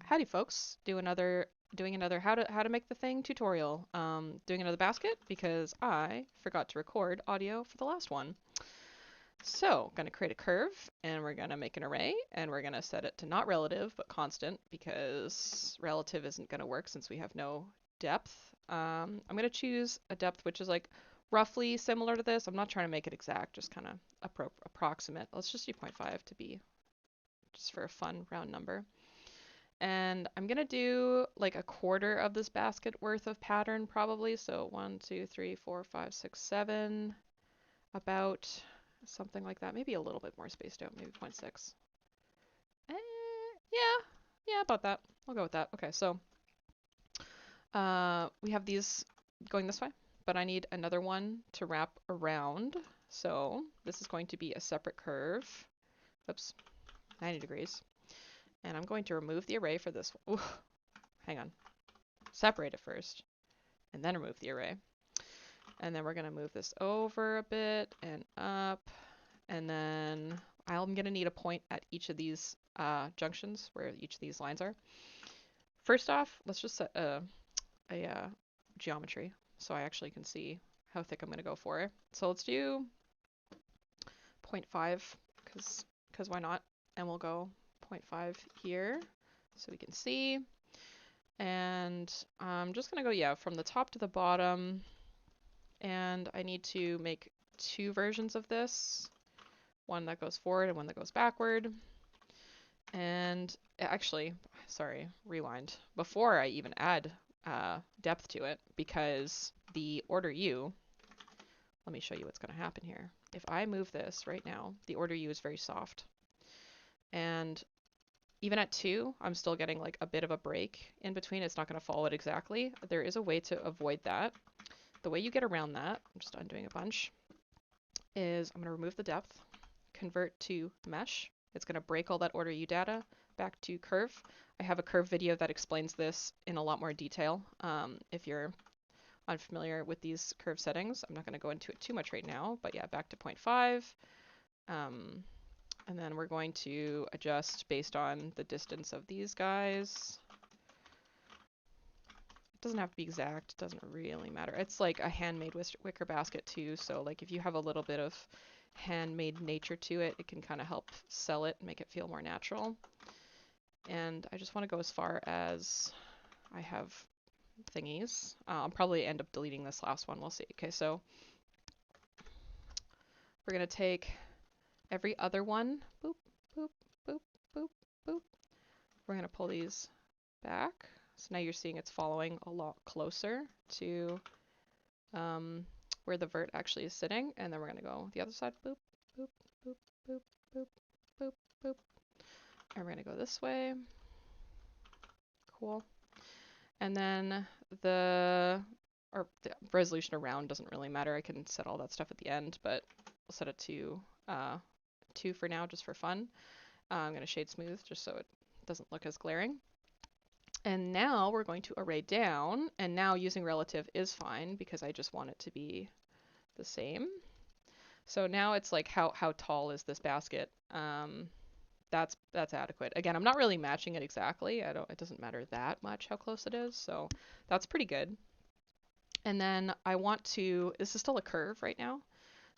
Howdy folks, doing another how to make the thing tutorial. Doing another basket because I forgot to record audio for the last one. So, gonna create a curve and we're gonna make an array and we're gonna set it to not relative but constant because relative isn't gonna work since we have no depth. I'm gonna choose a depth which is like roughly similar to this. I'm not trying to make it exact, just kind of approximate. Let's just do 0.5 to be just for a fun round number. And I'm gonna do like a quarter of this basket worth of pattern probably. So 1, 2, 3, 4, 5, 6, 7, about something like that. Maybe a little bit more spaced out, maybe 0.6. Eh, yeah, about that. I'll go with that. Okay, so we have these going this way, but I need another one to wrap around. So this is going to be a separate curve. Oops, 90 degrees. And I'm going to remove the array for this one. Ooh, hang on. Separate it first, and then remove the array. And then we're going to move this over a bit and up. And then I'm going to need a point at each of these junctions where each of these lines are. First off, let's just set a geometry so I actually can see how thick I'm going to go for it. So let's do 0.5 because why not? And we'll go 0.5 here so we can see. And I'm just going to go, yeah, from the top to the bottom. And I need to make two versions of this. One that goes forward and one that goes backward. And actually, sorry, rewind. Before I even add depth to it, because the order U, let me show you what's going to happen here. If I move this right now, the order U is very soft. And even at 2, I'm still getting like a bit of a break in between. It's not going to follow it exactly. There is a way to avoid that. The way you get around that, I'm just undoing a bunch, is I'm going to remove the depth, convert to mesh. It's going to break all that order U data back to curve. I have a curve video that explains this in a lot more detail. If you're unfamiliar with these curve settings, I'm not going to go into it too much right now, but yeah, back to 0.5. And then we're going to adjust based on the distance of these guys. It doesn't have to be exact, it doesn't really matter. It's like a handmade wicker basket too, so like if you have a little bit of handmade nature to it, it can kind of help sell it and make it feel more natural. And I just want to go as far as I have thingies. I'll probably end up deleting this last one, we'll see. Okay, so we're going to take every other one, boop, boop, boop, boop, boop. We're going to pull these back. So now you're seeing it's following a lot closer to where the vert actually is sitting. And then we're going to go the other side, boop, boop, boop, boop, boop, boop, boop. And we're going to go this way. Cool. And then the resolution around doesn't really matter. I can set all that stuff at the end, but I'll set it to 2 for now, just for fun. I'm going to shade smooth just so it doesn't look as glaring. And now we're going to array down, and now using relative is fine because I just want it to be the same. So now it's like how tall is this basket? That's adequate. Again, I'm not really matching it exactly. It doesn't matter that much how close it is, so that's pretty good. And then I want to, this is still a curve right now,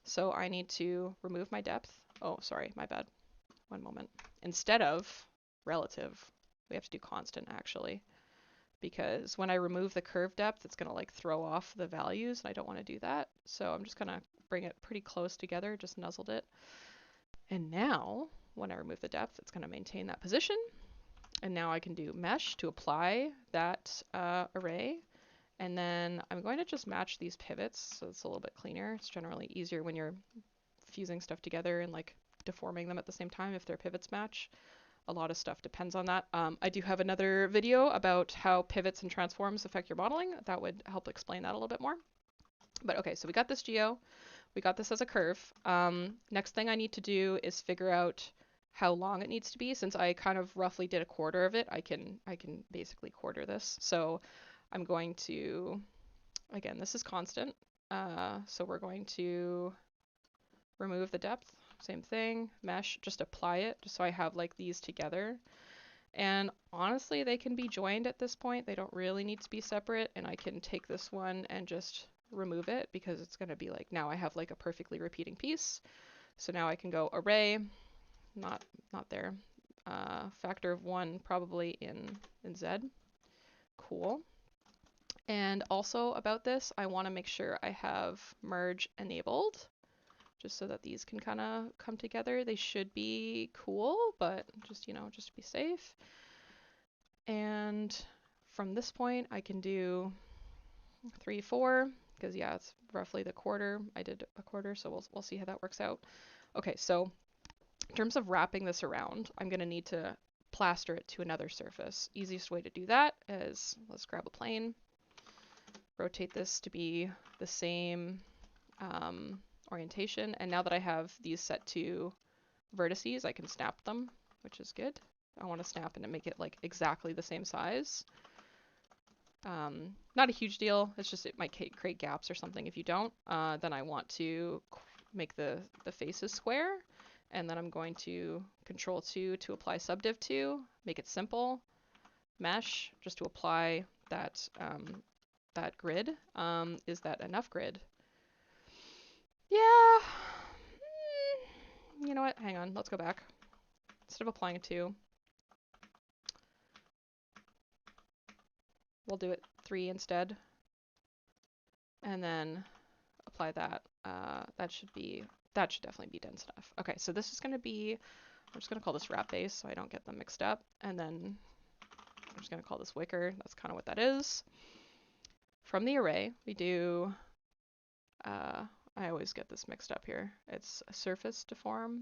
so I need to remove my depth. Oh, sorry, my bad. One moment. Instead of relative, we have to do constant actually, because when I remove the curve depth, it's gonna like throw off the values, and I don't want to do that. So I'm just gonna bring it pretty close together, just nuzzled it. And now, when I remove the depth, it's gonna maintain that position. And now I can do mesh to apply that array. And then I'm going to just match these pivots so it's a little bit cleaner. It's generally easier when you're fusing stuff together and like deforming them at the same time if their pivots match. A lot of stuff depends on that. I do have another video about how pivots and transforms affect your modeling. That would help explain that a little bit more. But okay, so we got this geo. We got this as a curve. Next thing I need to do is figure out how long it needs to be. Since I kind of roughly did a quarter of it, I can basically quarter this. So I'm going to, again, this is constant. So we're going to remove the depth. Same thing, mesh, just apply it, just so I have like these together. And honestly, they can be joined at this point. They don't really need to be separate, and I can take this one and just remove it because it's going to be like, now I have like a perfectly repeating piece. So now I can go array, not there, factor of 1 probably in Z. Cool. And also about this, I want to make sure I have merge enabled, just so that these can kind of come together. They should be cool, but just, you know, just to be safe. And from this point, I can do 3, 4, because yeah, it's roughly the quarter. I did a quarter, so we'll see how that works out. Okay, so in terms of wrapping this around, I'm going to need to plaster it to another surface. Easiest way to do that is, let's grab a plane, rotate this to be the same orientation, and now that I have these set to vertices, I can snap them, which is good. I want to snap and make it like exactly the same size. Not a huge deal, it's just it might create gaps or something if you don't. Then I want to make the faces square, and then I'm going to Control 2 to apply subdiv 2, make it simple, mesh, just to apply that, that grid. Is that enough grid? Yeah. You know what? Hang on. Let's go back. Instead of applying a 2, we'll do it 3 instead. And then apply that. That should definitely be dense enough. Okay, so this is going to be, I'm just going to call this wrap base so I don't get them mixed up. And then I'm just going to call this wicker. That's kind of what that is. From the array, we do, I always get this mixed up here. It's a surface deform.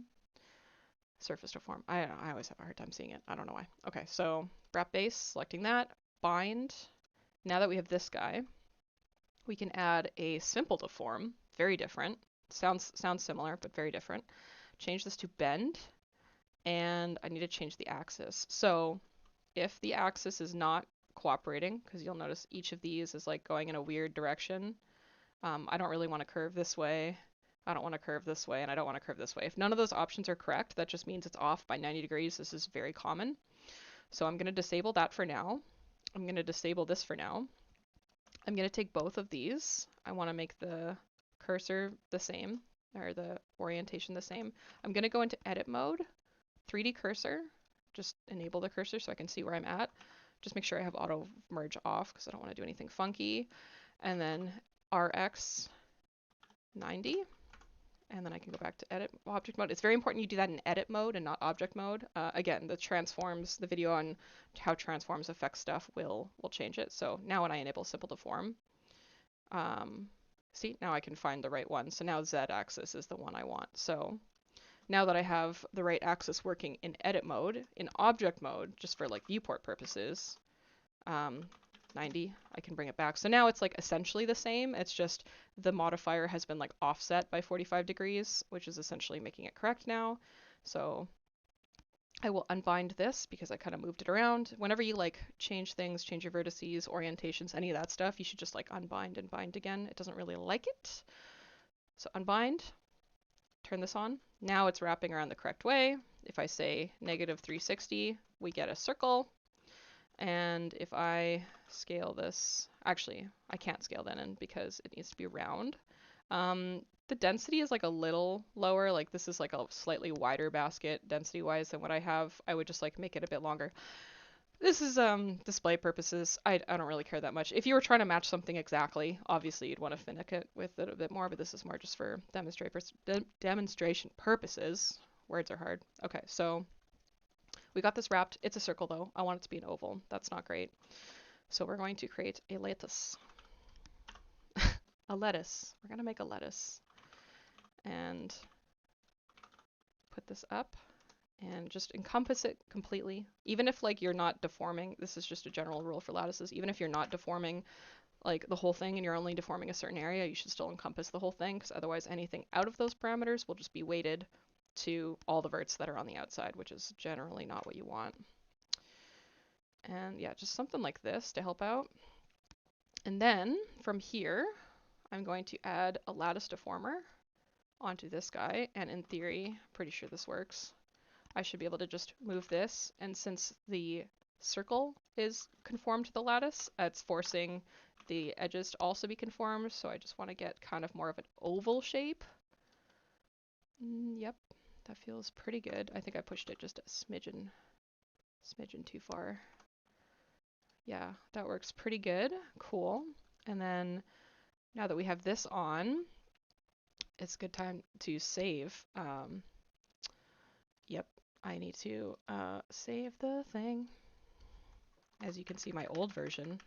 Surface deform. I always have a hard time seeing it. I don't know why. Okay, so wrap base, selecting that, bind. Now that we have this guy, we can add a simple deform. Very different. Sounds similar, but very different. Change this to bend, and I need to change the axis. So if the axis is not cooperating, because you'll notice each of these is like going in a weird direction. I don't really want to curve this way. I don't want to curve this way, and I don't want to curve this way. If none of those options are correct, that just means it's off by 90 degrees. This is very common. So I'm going to disable that for now. I'm going to disable this for now. I'm going to take both of these. I want to make the cursor the same, or the orientation the same. I'm going to go into edit mode, 3D cursor, just enable the cursor so I can see where I'm at. Just make sure I have auto merge off because I don't want to do anything funky. And then RX 90. And then I can go back to edit object mode. It's very important you do that in edit mode and not object mode. Again, the transforms, the video on how transforms affect stuff will change it. So now when I enable simple deform, see, now I can find the right one. So now Z axis is the one I want. So now that I have the right axis working in edit mode, in object mode, just for like viewport purposes, 90, I can bring it back. So now it's like essentially the same. It's just the modifier has been like offset by 45 degrees, which is essentially making it correct now. So I will unbind this because I kind of moved it around. Whenever you like change things, change your vertices, orientations, any of that stuff, you should just like unbind and bind again. It doesn't really like it. So unbind, turn this on. Now it's wrapping around the correct way. If I say negative 360, we get a circle. And if I scale this, actually, I can't scale that in because it needs to be round. The density is like a little lower, like this is like a slightly wider basket density-wise than what I have. I would just like make it a bit longer. This is display purposes. I don't really care that much. If you were trying to match something exactly, obviously you'd want to finick it with it a bit more, but this is more just for demonstration purposes. Words are hard. Okay, so we got this wrapped. It's a circle though. I want it to be an oval. That's not great. So we're going to create a lettuce. A lettuce. We're going to make a lettuce. And put this up and just encompass it completely. Even if like you're not deforming, this is just a general rule for lattices, even if you're not deforming like the whole thing and you're only deforming a certain area, you should still encompass the whole thing, because otherwise anything out of those parameters will just be weighted to all the verts that are on the outside, which is generally not what you want. And yeah, just something like this to help out. And then from here, I'm going to add a lattice deformer onto this guy. And in theory, pretty sure this works. I should be able to just move this. And since the circle is conformed to the lattice. It's forcing the edges to also be conformed, so I just want to get kind of more of an oval shape. Yep, that feels pretty good. I think I pushed it just a smidgen too far. Yeah, that works pretty good. Cool. And then now that we have this on, it's a good time to save. Yep, I need to save the thing. As you can see, my old version,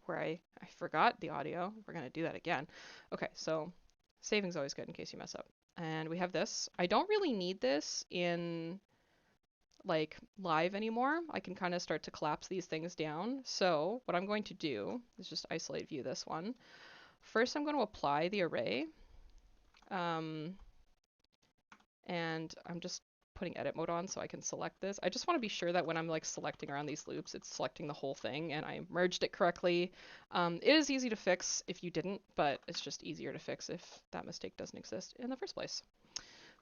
where I forgot the audio. We're going to do that again. Okay, so saving's always good in case you mess up. And we have this. I don't really need this in like live anymore. I can kind of start to collapse these things down. So what I'm going to do is just isolate view this one. First, I'm going to apply the array. And I'm just putting edit mode on so I can select this. I just want to be sure that when I'm like selecting around these loops, it's selecting the whole thing and I merged it correctly. It is easy to fix if you didn't, but it's just easier to fix if that mistake doesn't exist in the first place.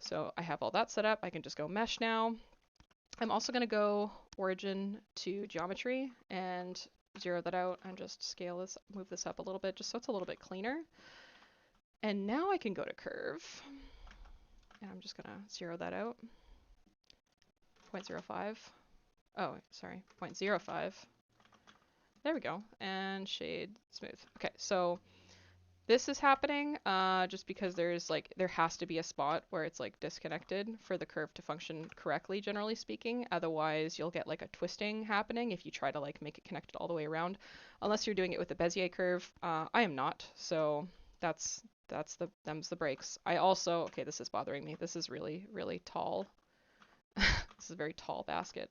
So I have all that set up. I can just go mesh now. I'm also going to go origin to geometry and zero that out and just scale this, move this up a little bit just so it's a little bit cleaner. And now I can go to curve. And I'm just going to zero that out. 0.05. Oh, sorry, 0.05. There we go. And shade smooth. Okay, so this is happening just because there has to be a spot where it's like disconnected for the curve to function correctly, generally speaking. Otherwise, you'll get like a twisting happening if you try to like make it connected all the way around. Unless you're doing it with a Bezier curve. I am not, so them's the breaks. I also, okay, this is bothering me. This is really, really tall. This is a very tall basket.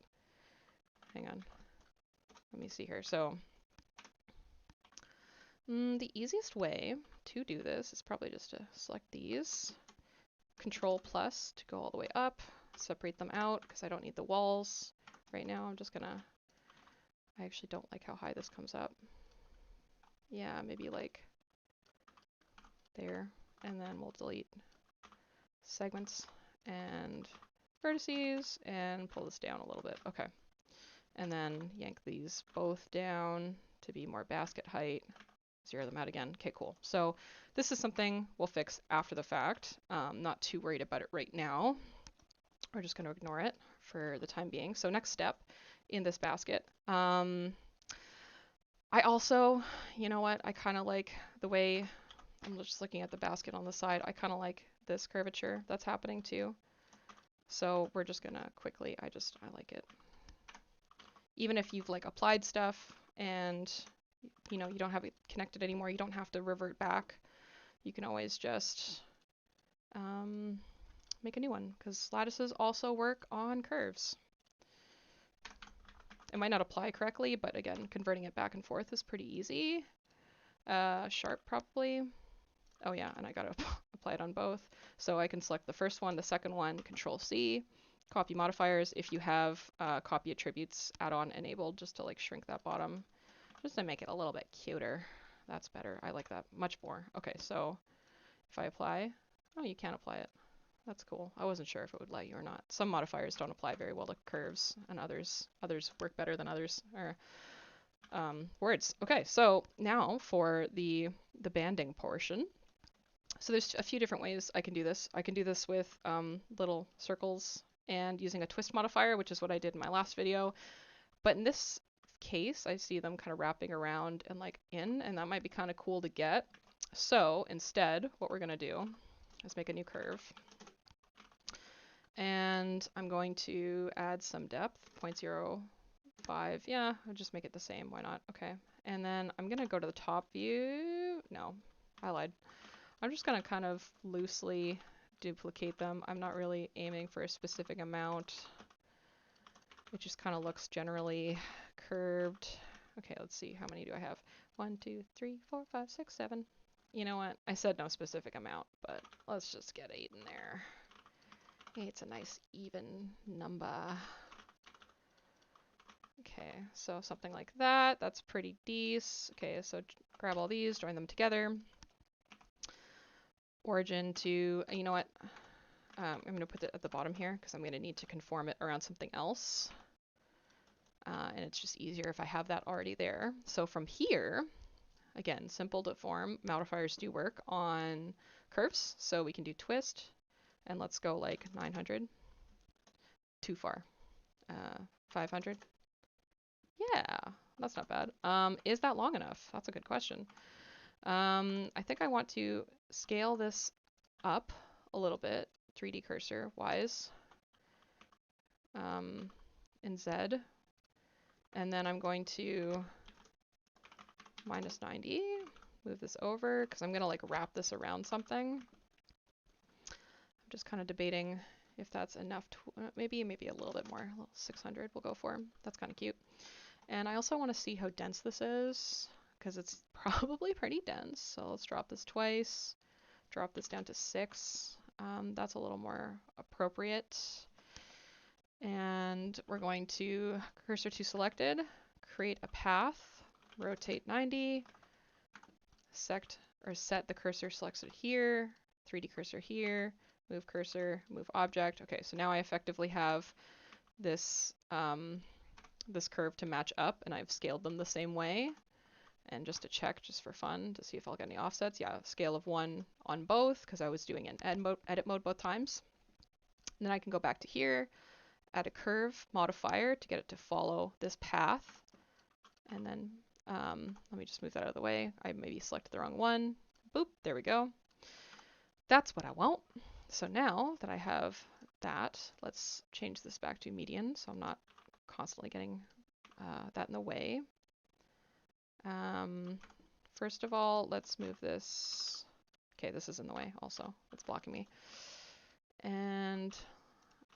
Hang on. Let me see here. So the easiest way to do this is probably just to select these. Control plus to go all the way up. Separate them out because I don't need the walls right now. I'm just gonna... I actually don't like how high this comes up. Yeah, maybe like there. And then we'll delete segments and vertices and pull this down a little bit. Okay. And then yank these both down to be more basket height. Zero them out again. Okay, cool. So this is something we'll fix after the fact. Not too worried about it right now. We're just going to ignore it for the time being. So next step in this basket. I also, you know what? I kind of like the way, I'm just looking at the basket on the side. I kind of like this curvature that's happening too. So we're just going to quickly, I like it. Even if you've like applied stuff and you know, you don't have it connected anymore, you don't have to revert back. You can always just make a new one because lattices also work on curves. It might not apply correctly, but again, converting it back and forth is pretty easy. Sharp probably. Oh yeah, and I gotta apply it on both. So I can select the first one, the second one, Control C, copy modifiers. If you have copy attributes add-on enabled, just to like shrink that bottom, just to make it a little bit cuter. That's better. I like that much more. Okay, so if I apply, oh, you can't apply it. That's cool. I wasn't sure if it would let you or not. Some modifiers don't apply very well to curves, and others work better than others. Or words. Okay, so now for the banding portion. So there's a few different ways I can do this. I can do this with little circles and using a twist modifier, which is what I did in my last video. But in this case, I see them kind of wrapping around and like in, and that might be kind of cool to get. So instead, what we're going to do is make a new curve. And I'm going to add some depth, 0.05. Yeah, I'll just make it the same. Why not? Okay. And then I'm going to go to the top view. No, I lied. I'm just going to kind of loosely duplicate them. I'm not really aiming for a specific amount. It just kind of looks generally curved. Okay, let's see. How many do I have? 1, 2, 3, 4, 5, 6, 7. You know what? I said no specific amount, but let's just get 8 in there. 8's a nice even number. Okay, so something like that. That's pretty decent. Okay, so grab all these, join them together. Origin to, you know what? I'm going to put it at the bottom here because I'm going to need to conform it around something else. And it's just easier if I have that already there. So from here, again, simple to form, modifiers do work on curves. So we can do twist, and let's go like 900. Too far. 500. Yeah, that's not bad. Is that long enough? That's a good question. I think I want to scale this up a little bit, 3D cursor wise, in Z. And then I'm going to -90, move this over, because I'm going to like wrap this around something. I'm just kind of debating if that's enough. Maybe a little bit more. 600 we'll go for. That's kind of cute. And I also want to see how dense this is, because it's probably pretty dense. So let's drop this twice, drop this down to 6. That's a little more appropriate. And we're going to cursor to selected, create a path, rotate 90, set the cursor selected here, 3D cursor here, move cursor, move object. Okay, so now I effectively have this this curve to match up, and I've scaled them the same way. And just to check, just for fun, to see if I'll get any offsets, yeah, scale of 1 on both, because I was doing an edit mode both times. And then I can go back to here, add a curve modifier to get it to follow this path. And then let me just move that out of the way. I maybe selected the wrong one. Boop, there we go. That's what I want. So now that I have that, let's change this back to median so I'm not constantly getting that in the way. First of all, let's move this. Okay, this is in the way also. It's blocking me. And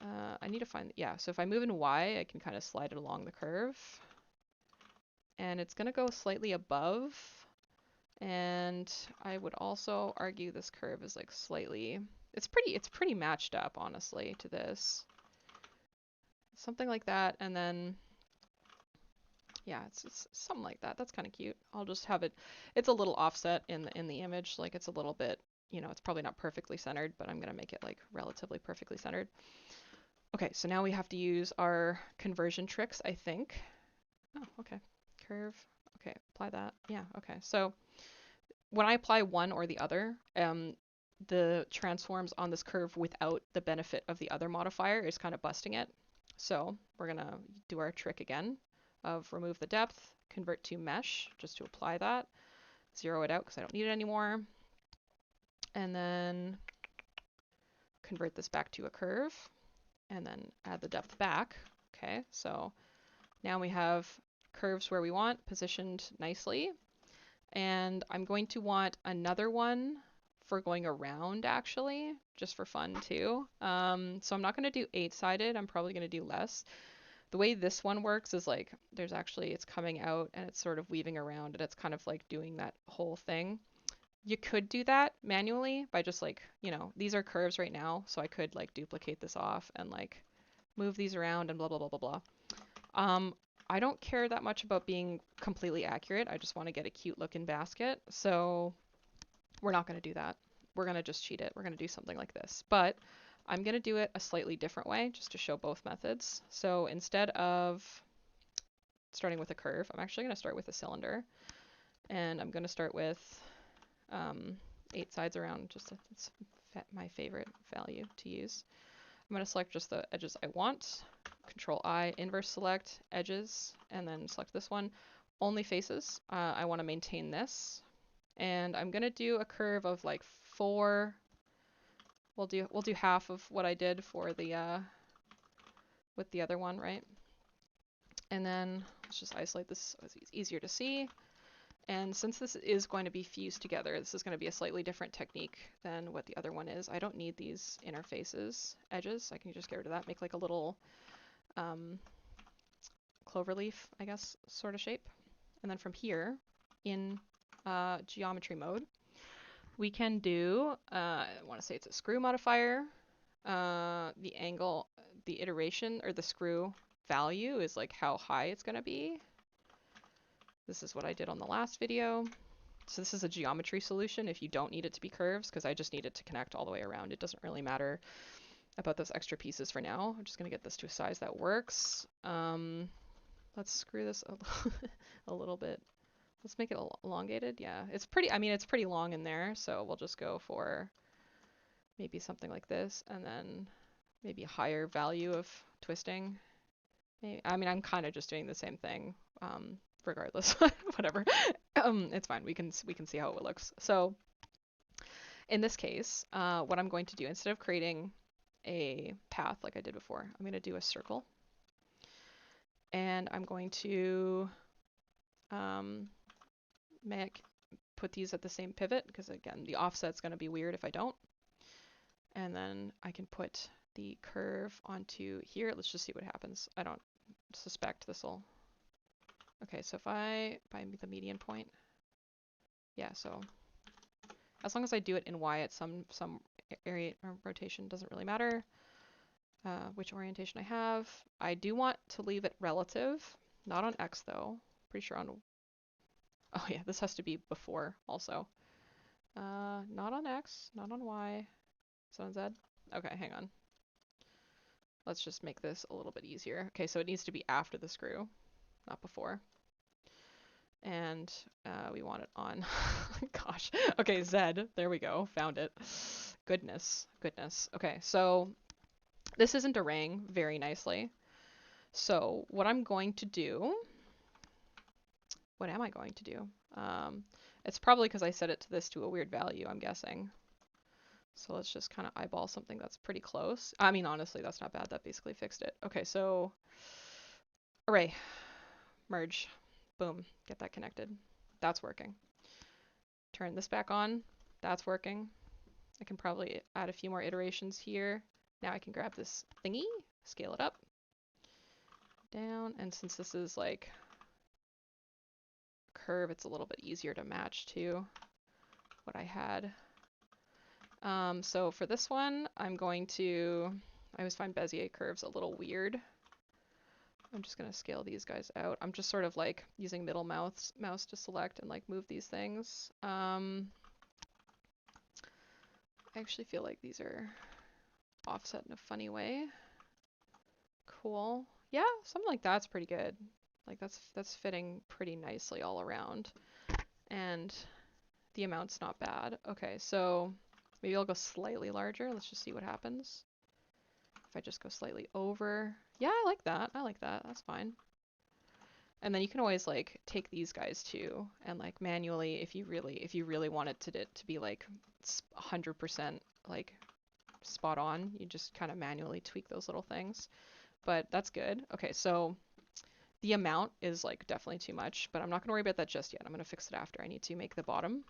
I need to find, yeah, so if I move in Y, I can kind of slide it along the curve. And it's going to go slightly above. And I would also argue this curve is like slightly, it's pretty matched up, honestly, to this. Something like that, and then, yeah, it's something like that. That's kind of cute. I'll just have it, it's a little offset in the image, like it's a little bit, you know, it's probably not perfectly centered, but I'm going to make it like relatively perfectly centered. Okay, so now we have to use our conversion tricks, I think. Oh, okay. Curve. Okay, apply that. Yeah, okay. So when I apply one or the other, the transforms on this curve without the benefit of the other modifier is kind of busting it. So we're going to do our trick again of remove the depth, convert to mesh, just to apply that. Zero it out because I don't need it anymore. And then convert this back to a curve, and then add the depth back. Okay, so now we have curves where we want, positioned nicely. And I'm going to want another one for going around, actually, just for fun too. So I'm not going to do 8-sided. I'm probably going to do less. The way this one works is like there's actually, it's coming out and it's sort of weaving around, and it's kind of like doing that whole thing. You could do that manually by just like, you know, these are curves right now, so I could like duplicate this off and like move these around and blah, blah, blah, blah, blah. I don't care that much about being completely accurate. I just want to get a cute looking basket. So we're not going to do that. We're going to just cheat it. We're going to do something like this. But I'm going to do it a slightly different way just to show both methods. So instead of starting with a curve, I'm actually going to start with a cylinder. And I'm going to start with 8 sides around. Just it's my favorite value to use. I'm going to select just the edges I want. Control I, inverse select, edges, and then select this one. Only faces. I want to maintain this. And I'm going to do a curve of like 4. We'll do half of what I did for the with the other one, right? And then let's just isolate this so it's easier to see. And since this is going to be fused together, this is going to be a slightly different technique than what the other one is. I don't need these interfaces, edges. I can just get rid of that, make like a little cloverleaf, I guess, sort of shape. And then from here, in geometry mode, we can do, I want to say it's a screw modifier. The angle, the iteration, or the screw value is like how high it's going to be. This is what I did on the last video. So this is a geometry solution if you don't need it to be curves, because I just need it to connect all the way around. It doesn't really matter about those extra pieces for now. I'm just gonna get this to a size that works. Let's screw this a little bit. Let's make it elongated. Yeah, it's pretty, I mean, it's pretty long in there, so we'll just go for maybe something like this, and then maybe a higher value of twisting. Maybe, I mean, I'm kind of just doing the same thing, regardless, whatever. It's fine. We can see how it looks. So in this case, what I'm going to do, instead of creating a path like I did before, I'm going to do a circle, and I'm going to put these at the same pivot, because again, the offset's going to be weird if I don't. And then I can put the curve onto here. Let's just see what happens. I don't suspect this will. Okay, so if I find the median point, yeah, so as long as I do it in Y at some area or rotation, doesn't really matter which orientation I have. I do want to leave it relative, not on X though. Pretty sure on, oh yeah, this has to be before also. Not on X, not on Y. Is it on Z? Okay, hang on. Let's just make this a little bit easier. Okay, so it needs to be after the screw, not before. And we want it on, gosh. Okay, Z, there we go, found it. Goodness, goodness. Okay, so this isn't arraying very nicely. So what I'm going to do, what am I going to do? It's probably because I set it to this to a weird value, I'm guessing. So let's just kind of eyeball something that's pretty close. I mean, honestly, that's not bad. That basically fixed it. Okay, so array, merge, boom, get that connected. That's working. Turn this back on. That's working. I can probably add a few more iterations here. Now I can grab this thingy, scale it up, down, and since this is like a curve, it's a little bit easier to match to what I had. So for this one, I'm going to, I always find Bezier curves a little weird. I'm just going to scale these guys out. I'm just sort of like using middle mouse to select and like move these things. I actually feel like these are offset in a funny way. Cool. Yeah, something like that's pretty good. Like that's fitting pretty nicely all around. And the amount's not bad. Okay, so maybe I'll go slightly larger. Let's just see what happens. If I just go slightly over. Yeah, I like that. I like that. That's fine. And then you can always like take these guys too and like manually, if you really want it to be like 100% like spot on, you just kind of manually tweak those little things. But that's good. Okay, so the amount is like definitely too much, but I'm not going to worry about that just yet. I'm going to fix it after. I need to make the bottom.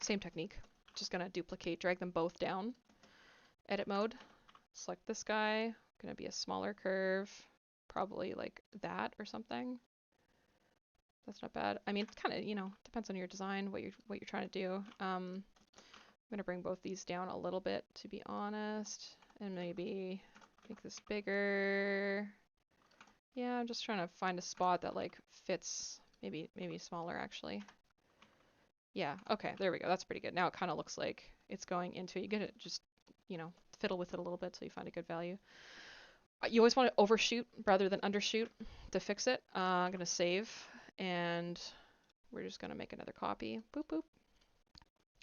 Same technique. Just going to duplicate, drag them both down. Edit mode. Select this guy. Going to be a smaller curve. Probably like that or something. That's not bad. I mean, it kind of, you know, depends on your design, what you're trying to do. I'm going to bring both these down a little bit, to be honest, and maybe make this bigger. Yeah, I'm just trying to find a spot that like fits, maybe smaller actually. Yeah, okay, there we go. That's pretty good. Now it kind of looks like it's going into it. You get it, just, you know, fiddle with it a little bit till you find a good value. You always want to overshoot rather than undershoot to fix it. I'm going to save, and we're just going to make another copy. Boop, boop.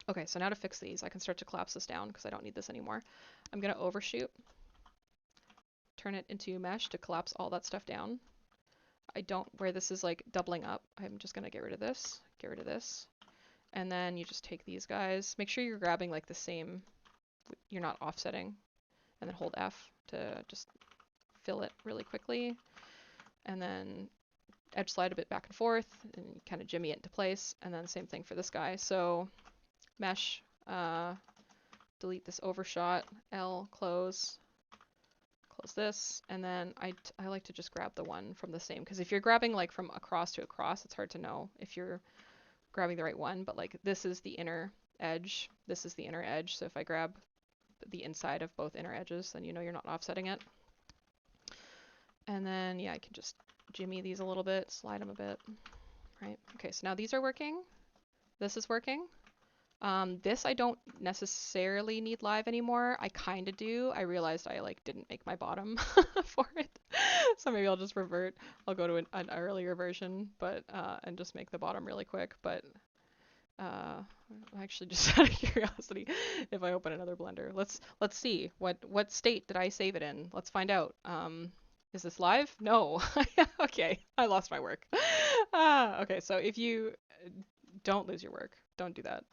Okay, so now to fix these, I can start to collapse this down because I don't need this anymore. I'm going to overshoot, turn it into mesh to collapse all that stuff down. I don't, where this is like doubling up, I'm just going to get rid of this, and then you just take these guys. Make sure you're grabbing like the same, you're not offsetting, and then hold F to just fill it really quickly, and then edge slide a bit back and forth and kind of jimmy it into place, and then same thing for this guy. So mesh, delete this overshot, L, close this, and then I like to just grab the one from the same, because if you're grabbing like from across to across, it's hard to know if you're grabbing the right one, but like this is the inner edge, this is the inner edge, so if I grab the inside of both inner edges, then you know you're not offsetting it. And then yeah, I can just jimmy these a little bit, slide them a bit, right? Okay, so now these are working, this is working. This I don't necessarily need live anymore. I kind of do. I realized I like didn't make my bottom for it. So maybe I'll just revert. I'll go to an earlier version, but and just make the bottom really quick. But actually just out of curiosity, if I open another Blender, let's see what state did I save it in. Let's find out. Is this live? No. Okay, I lost my work. Okay, so if you don't lose your work, don't do that.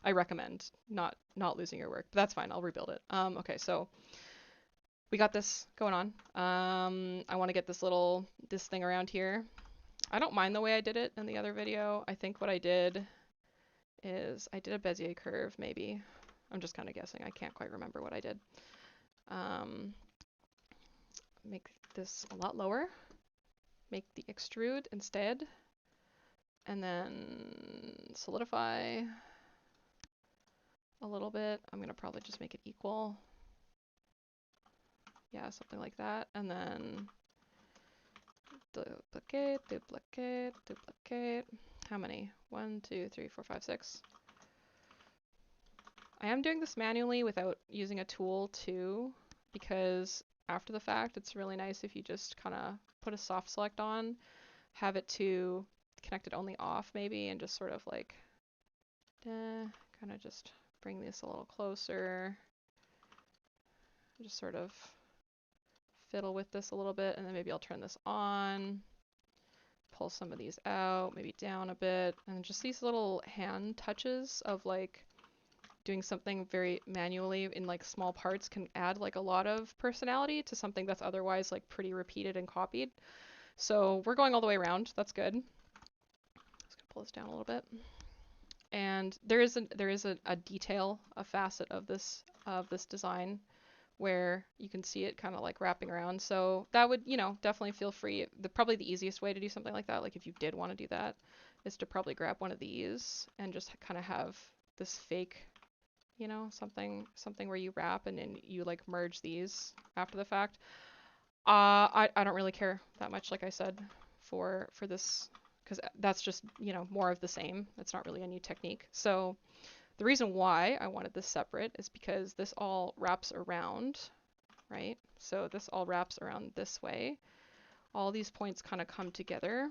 I recommend not losing your work, but that's fine. I'll rebuild it. Okay, so we got this going on. I want to get this thing around here. I don't mind the way I did it in the other video. I think what I did is I did a Bezier curve, maybe. I'm just kind of guessing. I can't quite remember what I did. Make this a lot lower. Make the extrude instead. And then solidify a little bit. I'm going to probably just make it equal. Yeah, something like that. And then duplicate, duplicate, duplicate. How many? 1, 2, 3, 4, 5, 6. I am doing this manually without using a tool too, because after the fact, it's really nice if you just kind of put a soft select on, have it to connect it only off maybe, and just sort of like, kind of just bring this a little closer. Just sort of fiddle with this a little bit, and then maybe I'll turn this on, pull some of these out, maybe down a bit, and just these little hand touches of like doing something very manually in like small parts can add like a lot of personality to something that's otherwise like pretty repeated and copied. So we're going all the way around. That's good. Just gonna pull this down a little bit. And there is a detail, a facet of this design where you can see it kind of like wrapping around. So that would, definitely feel free. Probably the easiest way to do something like that, like if you did want to do that, is to probably grab one of these and just kind of have this fake, something where you wrap and then you like merge these after the fact. I don't really care that much, like I said, for this, because that's just, more of the same. It's not really a new technique. So the reason why I wanted this separate is because this all wraps around, right? So this all wraps around this way. All these points kind of come together,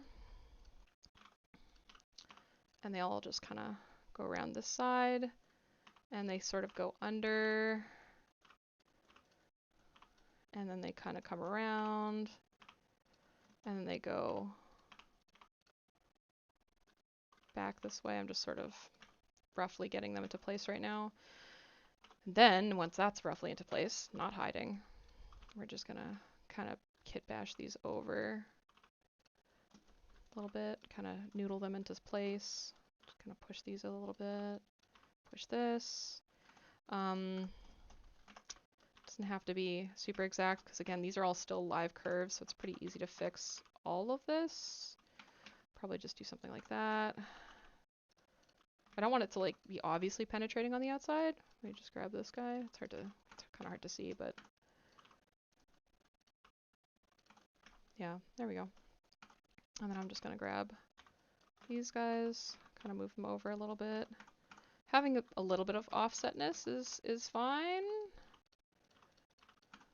and they all just kind of go around this side, and they sort of go under, and then they kind of come around, and then they go back this way. I'm just sort of roughly getting them into place right now. And then once that's roughly into place, not hiding, we're just gonna kind of kit bash these over a little bit, kind of noodle them into place. Just kind of push these a little bit, push this. Doesn't have to be super exact, because again, these are all still live curves, so it's pretty easy to fix all of this. Probably just do something like that. I don't want it to like be obviously penetrating on the outside. Let me just grab this guy. It's kind of hard to see, but yeah, there we go. And then I'm just gonna grab these guys, kind of move them over a little bit. Having a little bit of offsetness is fine.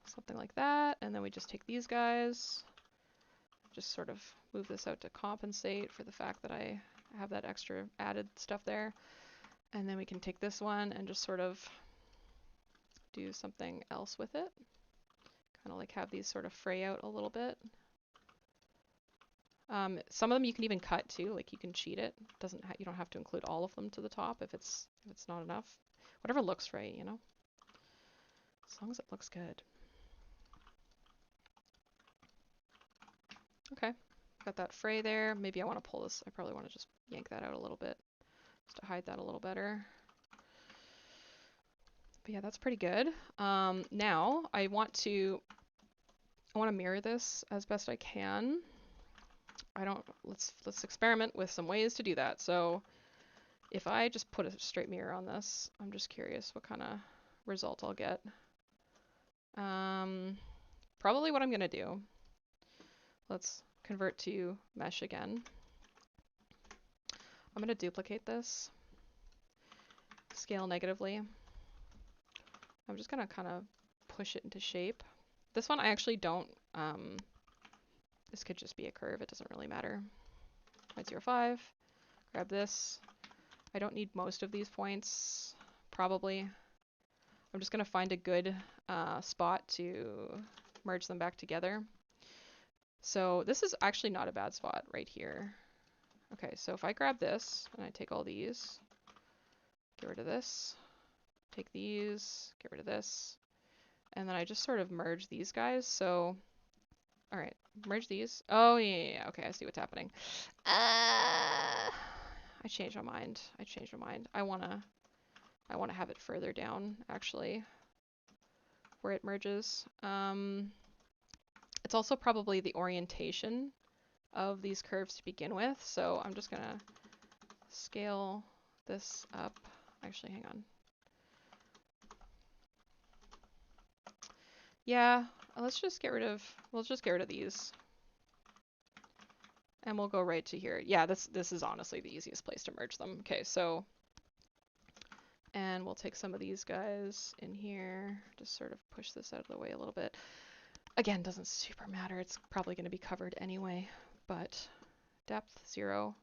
Something like that. And then we just take these guys, just sort of move this out to compensate for the fact that I have that extra added stuff there. And then we can take this one and just sort of do something else with it. Kind of like have these sort of fray out a little bit. Some of them you can even cut too, like you can cheat it. You don't have to include all of them to the top if it's not enough. Whatever looks right, as long as it looks good. Okay, got that fray there. Maybe I want to pull this. I probably want to just yank that out a little bit just to hide that a little better. But yeah, that's pretty good. Now I want to mirror this as best I can. Let's experiment with some ways to do that. So if I just put a straight mirror on this, I'm just curious what kind of result I'll get. Probably what I'm gonna do. Let's convert to mesh again. I'm gonna duplicate this. scale negatively. I'm just gonna kind of push it into shape. This one I actually don't, this could just be a curve, it doesn't really matter. 0.05, grab this. I don't need most of these points, probably. I'm just gonna find a good spot to merge them back together. So this is actually not a bad spot right here. Okay, so if I grab this and I take all these, get rid of this, take these, get rid of this, and then I just sort of merge these guys. So, all right, merge these. Oh, yeah, okay, I see what's happening. I changed my mind. I wanna have it further down, actually, where it merges. It's also probably the orientation of these curves to begin with, so I'm just gonna scale this up. Actually, hang on. Yeah, let's just get rid of these. And we'll go right to here. Yeah, this is honestly the easiest place to merge them. Okay, so, and we'll take some of these guys in here, just sort of push this out of the way a little bit. Again, doesn't super matter. It's probably going to be covered anyway, but depth 0,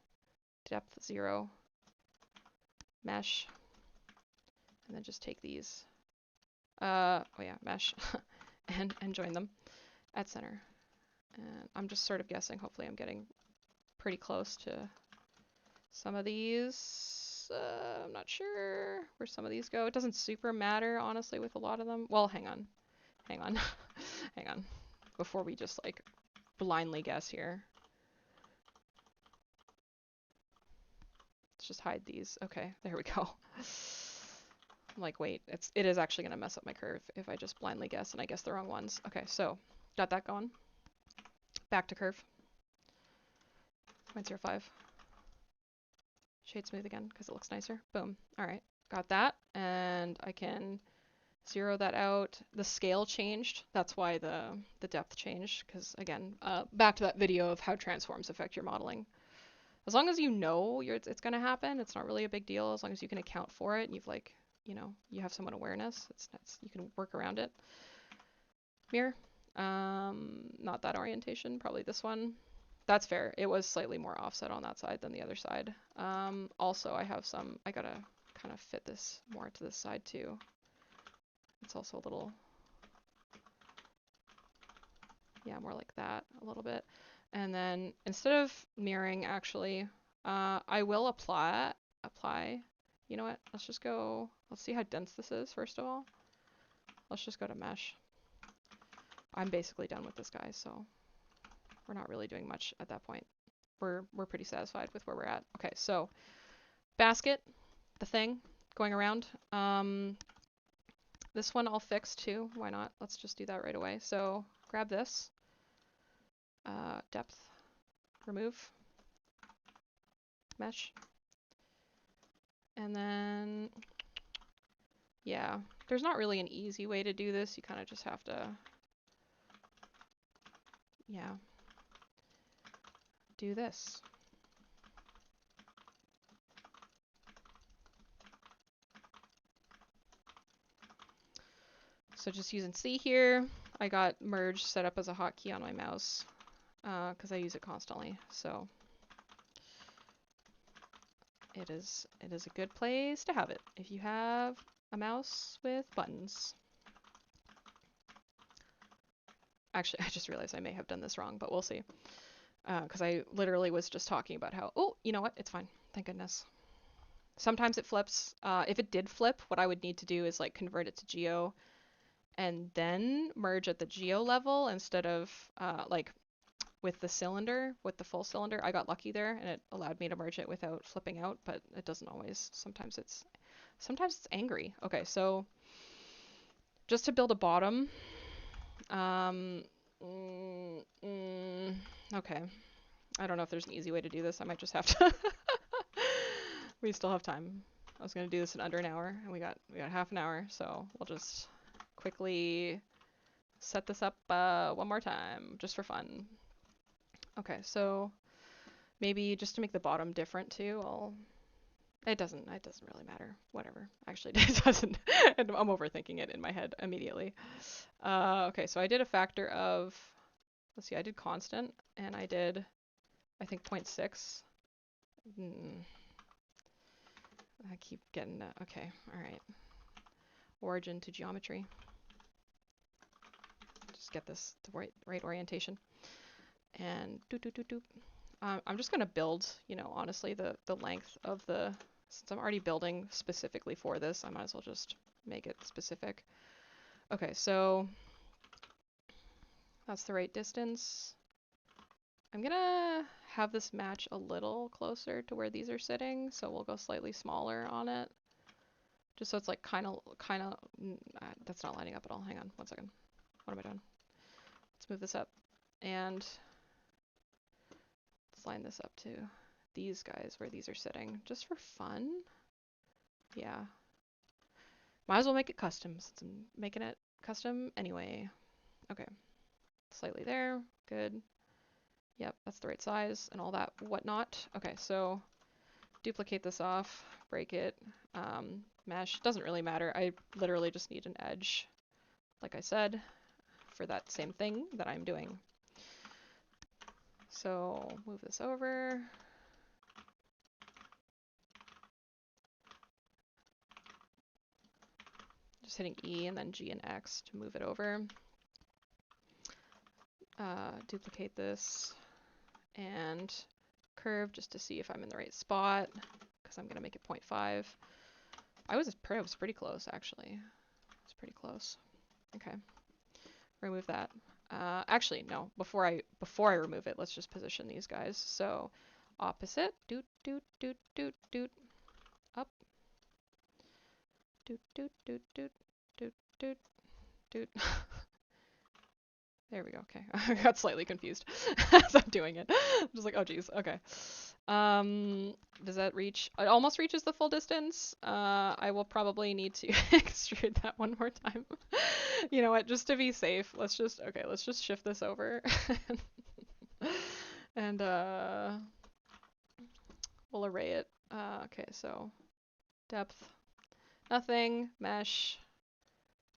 mesh, and then just take these, oh yeah, mesh, and join them at center. And I'm just sort of guessing, hopefully I'm getting pretty close to some of these. I'm not sure where some of these go. It doesn't super matter, honestly, with a lot of them. Well, hang on. hang on, before we just like blindly guess here. Let's just hide these. Okay, there we go. I'm like, wait, it is actually gonna mess up my curve if I just blindly guess and I guess the wrong ones. Okay, so got that going. Back to curve. 0.05. Shade smooth again because it looks nicer. Boom. All right, got that, and I can zero that out. The scale changed. That's why the depth changed, because again, back to that video of how transforms affect your modeling. As long as you know it's going to happen, it's not really a big deal. As long as you can account for it and you've like, you know, you have some awareness, it's you can work around it. Mirror. Not that orientation, probably this one. That's fair. It was slightly more offset on that side than the other side. Also, I gotta kind of fit this more to this side too. It's also a little, yeah, more like that a little bit. And then instead of mirroring, actually, I will apply, you know what, let's just go, let's see how dense this is first of all. Let's just go to mesh. I'm basically done with this guy, so we're not really doing much at that point. We're pretty satisfied with where we're at. Okay, so basket, the thing going around. This one I'll fix too. Why not? Let's just do that right away. So grab this. Depth, remove, mesh. And then, yeah, there's not really an easy way to do this. You kind of just have to, yeah, do this. So just using C here, I got merge set up as a hotkey on my mouse because I use it constantly. So it is a good place to have it if you have a mouse with buttons. Actually, I just realized I may have done this wrong, but we'll see. Because I literally was just talking about how, oh, you know what? It's fine. Thank goodness. Sometimes it flips. If it did flip, what I would need to do is like convert it to geo and then merge at the geo level instead of like with the cylinder, with the full cylinder. I got lucky there and it allowed me to merge it without flipping out, but it doesn't always. Sometimes it's angry. Okay, so just to build a bottom. Okay. I don't know if there's an easy way to do this. I might just have to. We still have time. I was gonna do this in under an hour, and we got half an hour, so we'll just quickly set this up one more time, just for fun. Okay, so maybe just to make the bottom different too, I'll It doesn't really matter. Whatever. Actually, it doesn't. I'm overthinking it in my head immediately. Okay, so I did a factor of, let's see, I did constant, and I did, I think, 0.6. I keep getting that. Okay, all right. Origin to geometry. Just get this the right orientation. And I'm just gonna build, you know, honestly, the length of the, since I'm already building specifically for this, I might as well just make it specific. Okay, so that's the right distance. I'm gonna have this match a little closer to where these are sitting, so we'll go slightly smaller on it. Just so it's like kind of, that's not lining up at all. Hang on, 1 second. What am I doing? Let's move this up. And let's line this up to these guys where these are sitting, just for fun. Yeah. Might as well make it custom since I'm making it custom anyway. Okay. Slightly there. Good. Yep, that's the right size and all that whatnot. Okay, so duplicate this off, break it, mesh. Doesn't really matter. I literally just need an edge, like I said, for that same thing that I'm doing. So move this over. Just hitting E and then G and X to move it over. Duplicate this and curve just to see if I'm in the right spot, because I'm going to make it 0.5. I was pretty close, actually. It's pretty close. Okay. Remove that. Actually, no. Before I remove it, let's just position these guys. So opposite. Doot, doot, doot, doot, doot. Up. Doot, doot, doot, doot, doot, doot, doot. There we go. Okay. I got slightly confused as I'm doing it. I'm just like, oh geez. Okay. Does that reach? It almost reaches the full distance. I will probably need to extrude that one more time. You know what? Just to be safe, let's just shift this over. And we'll array it. Okay, so depth, nothing, mesh,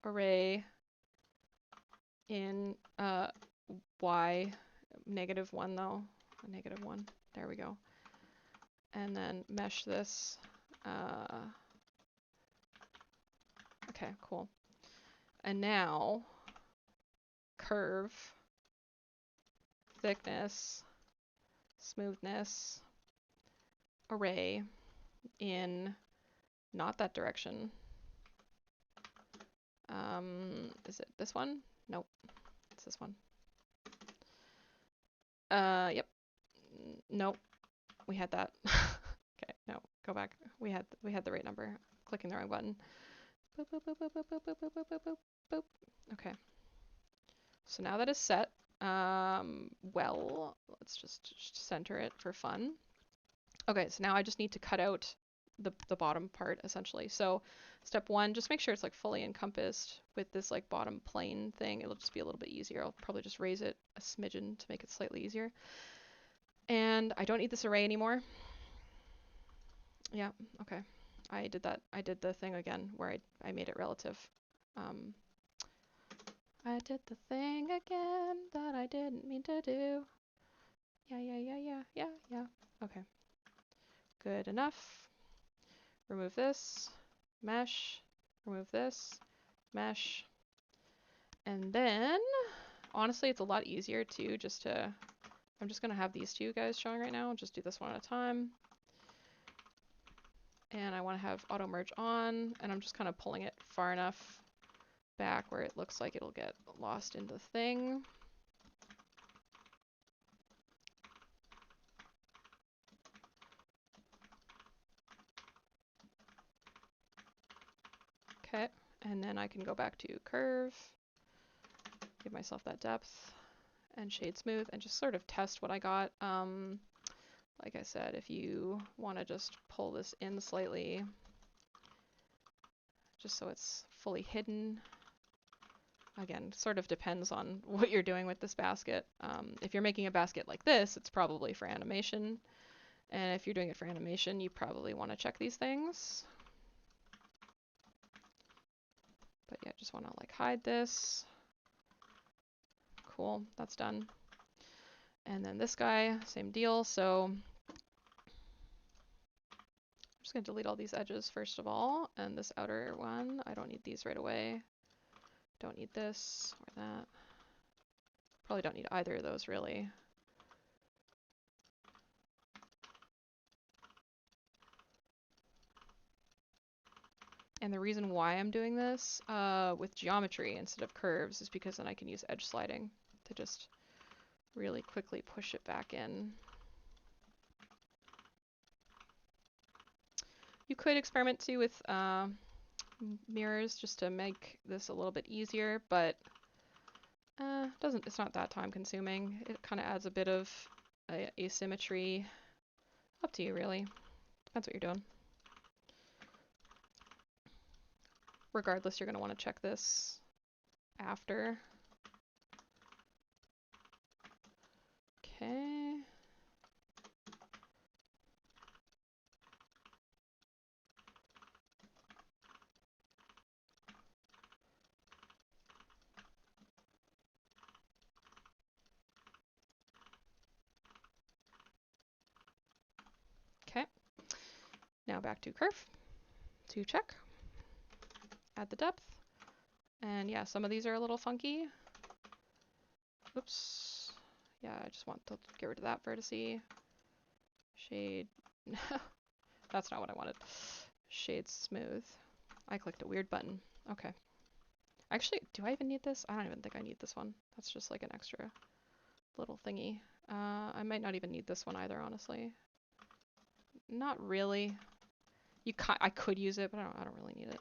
array in y, -1 though, a -1. There we go. And then mesh this. Okay, cool. And now curve, thickness, smoothness, array in not that direction. Is it this one? Nope. It's this one. Yep. Nope. We had that. Okay, no, go back. We had the right number. Clicking the wrong button. Boop, boop, boop, boop, boop, boop, boop, boop, boop, boop, boop. Okay. So now that is set, well, let's just center it for fun. Okay, so now I just need to cut out the bottom part essentially. So step 1, just make sure it's like fully encompassed with this like bottom plane thing. It'll just be a little bit easier. I'll probably just raise it a smidgen to make it slightly easier. And I don't need this array anymore. Yeah, okay. I did that. I did the thing again where I made it relative. I did the thing again that I didn't mean to do. Yeah. Okay. Good enough. Remove this. Mesh. Remove this. Mesh. And then, honestly, it's a lot easier too, I'm just gonna have these two guys showing right now. I'll just do this one at a time. And I want to have auto merge on, and I'm just kind of pulling it far enough back where it looks like it'll get lost in the thing. Okay, and then I can go back to curve, give myself that depth, and shade smooth, and just sort of test what I got. Like I said, if you want to just pull this in slightly, just so it's fully hidden. Again, sort of depends on what you're doing with this basket. If you're making a basket like this, it's probably for animation. And if you're doing it for animation, you probably want to check these things. But yeah, just want to like hide this. Cool, that's done. And then this guy, same deal. So I'm just going to delete all these edges first of all. And this outer one, I don't need these right away. Don't need this or that. Probably don't need either of those really. And the reason why I'm doing this with geometry instead of curves is because then I can use edge sliding to just really quickly push it back in. You could experiment too with mirrors just to make this a little bit easier, but it's not that time consuming. It kind of adds a bit of asymmetry. Up to you really. Depends what you're doing. Regardless, you're going to want to check this after. Okay. Okay. Now back to curve to check. Add the depth. And yeah, some of these are a little funky. Oops. Yeah, I just want to get rid of that vertice. Shade. That's not what I wanted. Shade smooth. I clicked a weird button. Okay. Actually, do I even need this? I don't even think I need this one. That's just like an extra little thingy. I might not even need this one either, honestly. Not really. I could use it, but I don't really need it.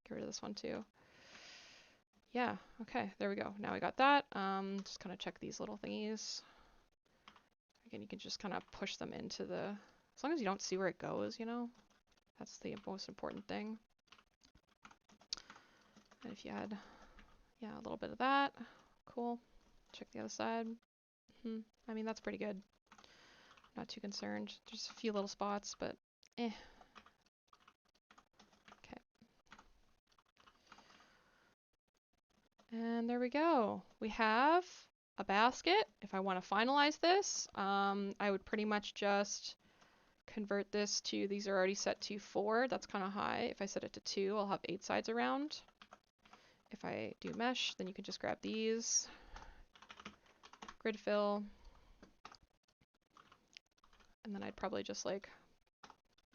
Get rid of this one too. Yeah, okay, there we go. Now we got that. Just kind of check these little thingies. Again, you can just kind of push them into the... As long as you don't see where it goes, you know? That's the most important thing. And if you add, yeah, a little bit of that. Cool. Check the other side. I mean, that's pretty good. Not too concerned. Just a few little spots, but eh. Okay. And there we go. We have a basket. If I want to finalize this, I would pretty much just convert this to, these are already set to 4. That's kind of high. If I set it to 2, I'll have 8 sides around. If I do mesh, then you can just grab these. Grid fill. And then I'd probably just like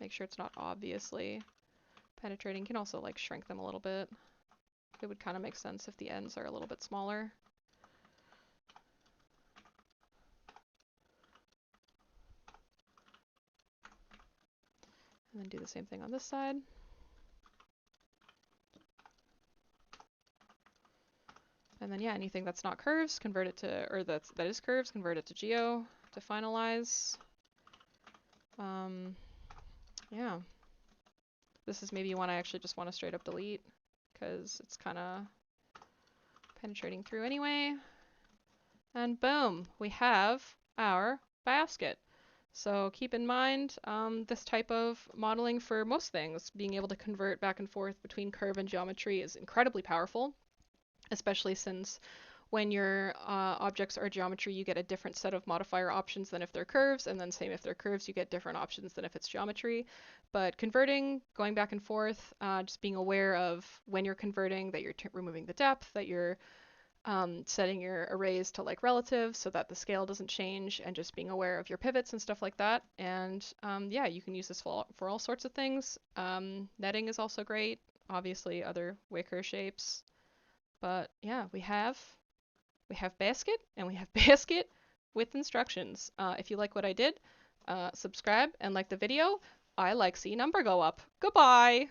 make sure it's not obviously penetrating. You can also like shrink them a little bit. It would kind of make sense if the ends are a little bit smaller. And then do the same thing on this side. And then yeah, anything that's not curves, convert it to, or that is curves, convert it to geo to finalize. Yeah. This is maybe one I actually just want to straight up delete because it's kind of penetrating through anyway. And boom, we have our basket. So keep in mind this type of modeling for most things. Being able to convert back and forth between curve and geometry is incredibly powerful, especially since when your objects are geometry, you get a different set of modifier options than if they're curves, and then same if they're curves, you get different options than if it's geometry. But converting, going back and forth, just being aware of when you're converting, that you're removing the depth, that you're setting your arrays to like relative so that the scale doesn't change, and just being aware of your pivots and stuff like that. And yeah, you can use this for all sorts of things. Netting is also great, obviously other wicker shapes. But yeah, we have basket, and we have basket with instructions. If you like what I did, subscribe and like the video. I like seeing number go up. Goodbye!